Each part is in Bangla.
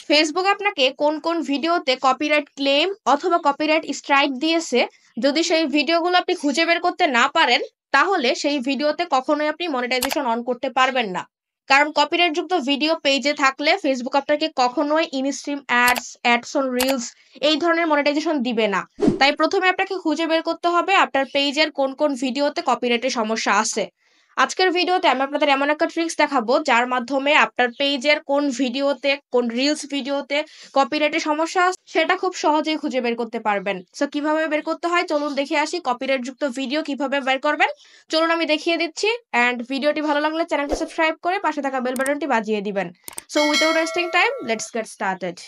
ফেসবুক আপনাকে কোন কোন ভিডিওতে কপিরাইট ক্লেম অথবা কপিরাইট স্ট্রাইক দিয়েছে, যদি সেই ভিডিওগুলো আপনি খুঁজে বের করতে না পারেন, তাহলে সেই ভিডিওতে কখনোই আপনি মনিটাইজেশন অন করতে পারবেন না। কারণ কপিরাইট যুক্ত ভিডিও পেজে থাকলে ফেসবুক আপনাকে কখনোই ইনস্ট্রিম অ্যাডস অন রিলস এই ধরনের মনিটাইজেশন দিবে না। তাই প্রথমে আপনাকে খুঁজে বের করতে হবে আপনার পেজের কোন কোন ভিডিওতে কপিরাইটের সমস্যা আছে। আজকের ভিডিওতে আমি আপনাদের এমন একটা ট্রিক্স দেখাবো যার মাধ্যমে আপনার পেজের কোন ভিডিওতে, কোন রিলস ভিডিওতে কপিরাইটের সমস্যা আছে সেটা খুব সহজেই খুঁজে বের করতে পারবেন। সো কিভাবে বের করতে হয় চলুন দেখে আসি। কপিরাইট যুক্ত ভিডিও কিভাবে বের করবেন চলুন আমি দেখিয়ে দিচ্ছি। এন্ড ভিডিওটি ভালো লাগলে চ্যানেলটি সাবস্ক্রাইব করে পাশে থাকা বেল বাটনটি বাজিয়ে দিবেন। So without wasting time, let's get started.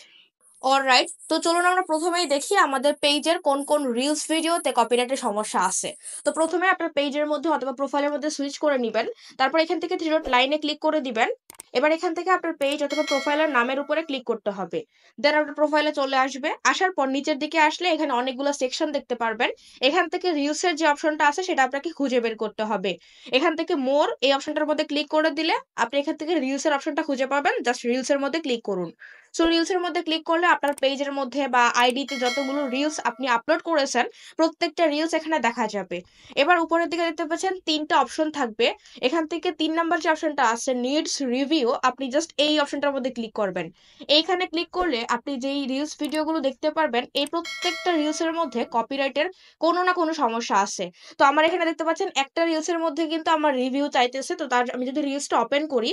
Alright, তো চলুন আমরা প্রথমেই দেখি আমাদের পেজের কোন কোন রিলস ভিডিওতে কপিরাইটের সমস্যা আছে। তো প্রথমে আপনার পেজের মধ্যে অথবা প্রোফাইলের মধ্যে সুইচ করে নেবেন। তারপর এখান থেকে থ্রি ডট লাইনে ক্লিক করে দিবেন। এবার এখান থেকে আপনার পেজ অথবা প্রোফাইলের নামের উপরে ক্লিক করতে হবে। দেন আপনার প্রোফাইলে চলে আসবে। আসার পর নিচের দিকে আসলে এখানে অনেকগুলো সেকশন দেখতে পারবেন। এখান থেকে রিলসের যে অপশনটা আছে সেটা আপনাকে খুঁজে বের করতে হবে। এখান থেকে মোর এই অপশনটার মধ্যে ক্লিক করে দিলে আপনি এখান থেকে রিলসের অপশনটা খুঁজে পাবেন। জাস্ট রিলসের মধ্যে ক্লিক করুন। সো রিলস এর মধ্যে ক্লিক করলে আপনার পেজের মধ্যে বা আইডিতে যতগুলো রিলস আপনি আপলোড করেছেন প্রত্যেকটা রিলস এখানে দেখা যাবে। এবার উপরের দিকে দেখতে পাচ্ছেন তিনটা অপশন থাকবে। এখান থেকে 3 নাম্বার যে অপশনটা আছে নিডস রিভিউ, আপনি জাস্ট এই অপশনটার মধ্যে ক্লিক করবেন। এইখানে ক্লিক করলে আপনি যেই রিলস ভিডিওগুলো দেখতে পারবেন এই প্রত্যেকটা রিলস এর মধ্যে কপিরাইটের কোনো না কোনো সমস্যা আছে। তো আমার এখানে দেখতে পাচ্ছেন একটা রিলস এর মধ্যে কিন্তু আমার রিভিউ চাইতেছে। তো তার আমি যদি রিলসটা ওপেন করি,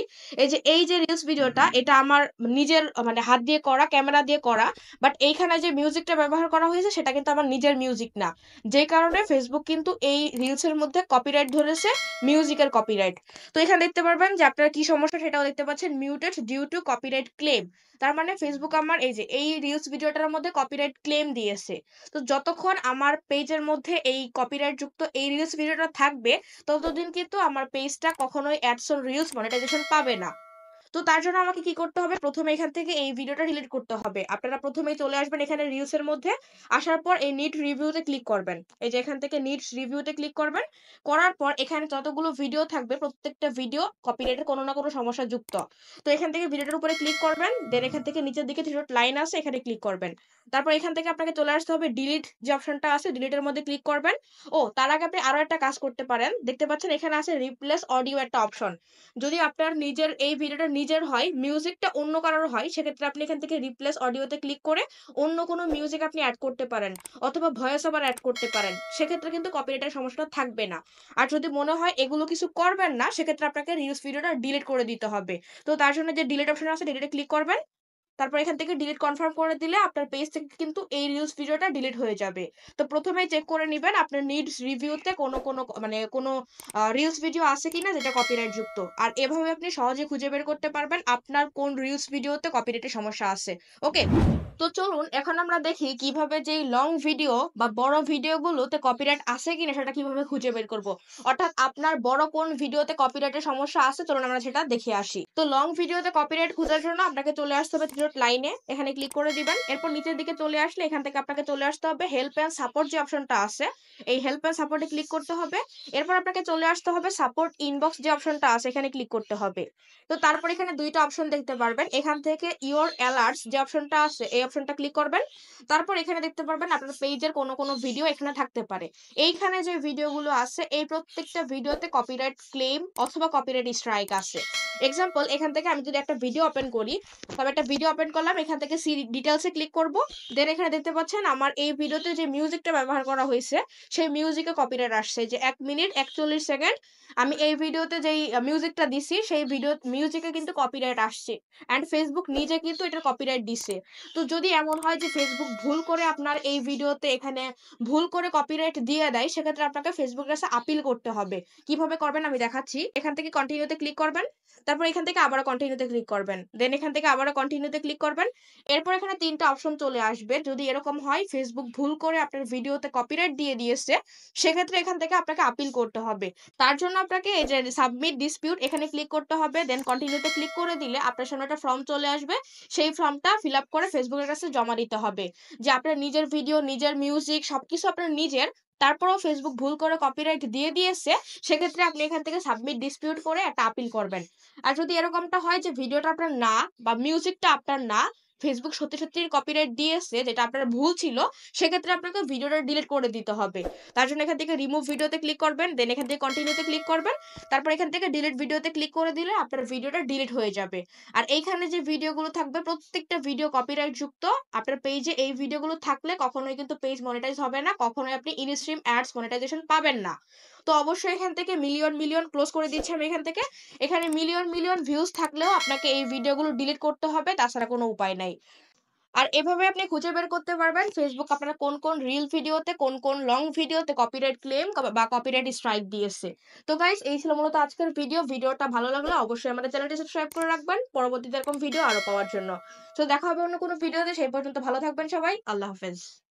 এই যে রিলস ভিডিওটা এটা আমার নিজের মানে হাত দিয়ে করা, ক্যামেরা দিয়ে করা, বাট এইখানে যে মিউজিকটা ব্যবহার করা হয়েছে সেটা কিন্তু আমার নিজের মিউজিক না। যে কারণে ফেসবুক কিন্তু এই রিলসের মধ্যে কপিরাইট ধরেছে, মিউজিকের কপিরাইট। তো এখানে দেখতে পারবেন যে আপনার কি সমস্যা সেটাও দেখতে পাচ্ছেন, muted due to copyright claim. তার মানে ফেসবুক আমার এই রিলস ভিডিওটার মধ্যে কপিরাইট ক্লেম দিয়েছে। তো যতক্ষণ আমার পেজের মধ্যে এই কপিরাইট যুক্ত এই রিলস ভিডিওটা থাকবে ততদিন কিন্তু আমার পেজটা কখনোই অ্যাডস অন রিলস মনিটাইজেশন পাবে না। তো তার জন্য আমাকে কি করতে হবে, প্রথমে এখান থেকে এই ভিডিওটা ডিলিট করতে হবে। আপনারা প্রথমেই চলে আসবেন এখানে রিলস এর মধ্যে। আসার পর এই নিড রিভিউতে ক্লিক করবেন। এই যে এখান থেকে নিডস রিভিউতে ক্লিক করবেন। করার পর এখানে যতগুলো ভিডিও থাকবে প্রত্যেকটা ভিডিও কপিরাইটের কোনো না কোনো সমস্যা যুক্ত। তো এখান থেকে ভিডিওটার উপরে ক্লিক করবেন। দেন এখান থেকে নিচের দিকে থ্রি ডট লাইন আছে, এখানে ক্লিক করবেন। তারপর এখান থেকে আপনাকে চলে আসতে হবে ডিলিট যে অপশনটা আছে, ডিলিটের মধ্যে ক্লিক করবেন। ও তার আগে আপনি আরো একটা কাজ করতে পারেন। দেখতে পাচ্ছেন এখানে আছে রিপ্লেস অডিও একটা অপশন। যদি আপনার নিজের এই ভিডিওটা নিজের হয়, মিউজিকটা অন্য কারোর হয়, সেক্ষেত্রে আপনি এখান থেকে রিপ্লেস অডিওতে ক্লিক করে অন্য কোনো মিউজিক আপনি অ্যাড করতে পারেন অথবা ভয়েস ওভার অ্যাড করতে পারেন। সেক্ষেত্রে কিন্তু কপিরাইটের সমস্যাটা থাকবে না। আর যদি মনে হয় এগুলো কিছু করবেন না, সেক্ষেত্রে আপনাকে রিলস ভিডিওটা ডিলিট করে দিতে হবে। তো তার জন্য যে ডিলিট অপশন আছে ডিলিটে ক্লিক করবেন। তারপর এখান থেকে ডিলিট কনফার্ম করে দিলে আপনার পেজ থেকে কিন্তু এই রিলস ভিডিওটা ডিলিট হয়ে যাবে। তো প্রথমেই চেক করে নিবেন আপনার নিডস রিভিউতে কোনো রিলস ভিডিও আছে কিনা যেটা কপিরাইট যুক্ত। আর এভাবে আপনি সহজে খুঁজে বের করতে পারবেন আপনার কোন রিলস ভিডিওতে কপিরাইটের সমস্যা আছে। ওকে, তো চলুন এখন আমরা দেখি কিভাবে যেই লং ভিডিও বা বড় ভিডিওগুলোতে কপিরাইট আছে কিনা সেটা কিভাবে খুঁজে বের করব। অর্থাৎ আপনার বড় কোন ভিডিওতে কপিরাইটের সমস্যা আছে চলুন আমরা সেটা দেখে আসি। তো লং ভিডিওতে কপিরাইট খোঁজার জন্য আপনাকে চলে আসতে হবে থ্রি ডট লাইনে, এখানে ক্লিক করে দিবেন। এরপর নিচের দিকে চলে আসলে এখান থেকে আপনাকে চলে আসতে হবে হেল্প এন্ড সাপোর্ট যে অপশনটা আছে, এই হেল্প এন্ড সাপোর্টে ক্লিক করতে হবে। এরপর আপনাকে চলে আসতে হবে সাপোর্ট ইনবক্স যে অপশনটা আছে, এখানে ক্লিক করতে হবে। তো তারপর এখানে দুইটা অপশন দেখতে পারবেন, এখান থেকে ইওর অ্যালার্টস যে অপশনটা আছে এই অপশনটা ক্লিক করবেন। তারপর এখানে দেখতে পারবেন আপনার পেজের কোনো কোনো ভিডিও এখানে থাকতে পারে। এইখানে যে ভিডিওগুলো আছে এই প্রত্যেকটা ভিডিওতে কপিরাইট ক্লেম অথবা কপিরাইট স্ট্রাইক আছে। এক্সাম্পল এখান থেকে আমি যদি একটা ভিডিও ওপেন করি, তবে একটা ভিডিও ওপেন করলাম, এখান থেকে সি ডিটেলসে ক্লিক করব। দেন এখানে দেখতে পাচ্ছেন আমার এই ভিডিওতে যে মিউজিকটা ব্যবহার করা হয়েছে সেই মিউজিকে কপিরাইট আসছে, যে 1 মিনিট 41 সেকেন্ড আমি এই ভিডিওতে যেই মিউজিকটা দিছি সেই ভিডিও মিউজিকে কিন্তু কপিরাইট আসছে। অ্যান্ড ফেসবুক নিজে কিন্তু এটার কপিরাইট দিছে। তো যদি এমন হয় যে ফেসবুক ভুল করে আপনার এই ভিডিওতে এখানে ভুল করে কপিরাইট দিয়ে দেয়, সেক্ষেত্রে আপনাকে ফেসবুকের কাছে আপিল করতে হবে। কিভাবে করবেন আমি দেখাচ্ছি। এখান থেকে কন্টিনিউতে ক্লিক করবেন। তারপর এখান থেকে আবারও কন্টিনিউতে ক্লিক করবেন। দেন এখান থেকে আবারও কন্টিনিউতে ক্লিক করবেন। এরপর এখানে তিনটা অপশন চলে আসবে। যদি এরকম হয় ফেসবুক ভুল করে আপনার ভিডিওতে কপিরাইট দিয়ে দিয়েছে, সেক্ষেত্রে এখান থেকে আপনাকে আপিল করতে হবে। তার জন্য আপনাকে এই যে সাবমিট ডিসপিউট এখানে ক্লিক করতে হবে। দেন কন্টিনিউতে ক্লিক করে দিলে আপনার সামনে একটা ফর্ম চলে আসবে। সেই ফর্মটা ফিল আপ করে ফেসবুকের কাছে জমা দিতে হবে, যে আপনার নিজের ভিডিও, নিজের মিউজিক সবকিছু আপনার নিজের, তারপরেও ফেসবুক ভুল করে কপিরাইট দিয়ে দিয়েছে, সেক্ষেত্রে আপনি এখান থেকে সাবমিট ডিসপিউট করে একটা আপিল করবেন। আর যদি এরকমটা হয় যে ভিডিওটা আপনার না বা মিউজিকটা আপনার না, ফেসবুক সত্যি সত্যি কপিরাইট দিয়েছে, যেটা আপনার ভুল ছিল, সেক্ষেত্রে আপনাকে ভিডিওটা ডিলিট করে দিতে হবে। তার জন্য এখান থেকে রিমুভ ভিডিওতে ক্লিক করবেন, দেন এখান থেকে কন্টিনিউতে ক্লিক করবেন, তারপর এখান থেকে ডিলিট ভিডিওতে ক্লিক করে দিলে আপনার ভিডিওটা ডিলিট হয়ে যাবে। আর এইখানে যে ভিডিওগুলো থাকবে প্রত্যেকটা ভিডিও কপিরাইট যুক্ত। আপনার পেজে এই ভিডিওগুলো থাকলে কখনোই কিন্তু পেজ মনিটাইজ হবে না, কখনোই আপনি ইন স্ট্রিম অ্যাডস মনিটাইজেশন পাবেন না। তো অবশ্যই এখান থেকে মিলিয়ন মিলিয়ন ক্লোজ করে দিচ্ছি আমি এখান থেকে। এখানে মিলিয়ন মিলিয়ন ভিউজ থাকলেও আপনাকে এই ভিডিওগুলো ডিলিট করতে হবে, তাছাড়া কোনো উপায় নাই। আর এভাবে আপনি খুঁজে বের করতে পারবেন ফেসবুক আপনার কোন কোন রিল ভিডিওতে, কোন কোন লং ভিডিওতে কপিরাইট ক্লেম বা কপিরাইট স্ট্রাইক দিয়েছে। তো গাইস, এই ছিল মূলত আজকের ভিডিওটা ভালো লাগলে অবশ্যই আমাদের চ্যানেলটি সাবস্ক্রাইব করে রাখবেন পরবর্তীতে এরকম ভিডিও আরো পাওয়ার জন্য। তো দেখা হবে অন্য কোনো ভিডিওতে, সেই পর্যন্ত ভালো থাকবেন সবাই, আল্লাহ হাফেজ।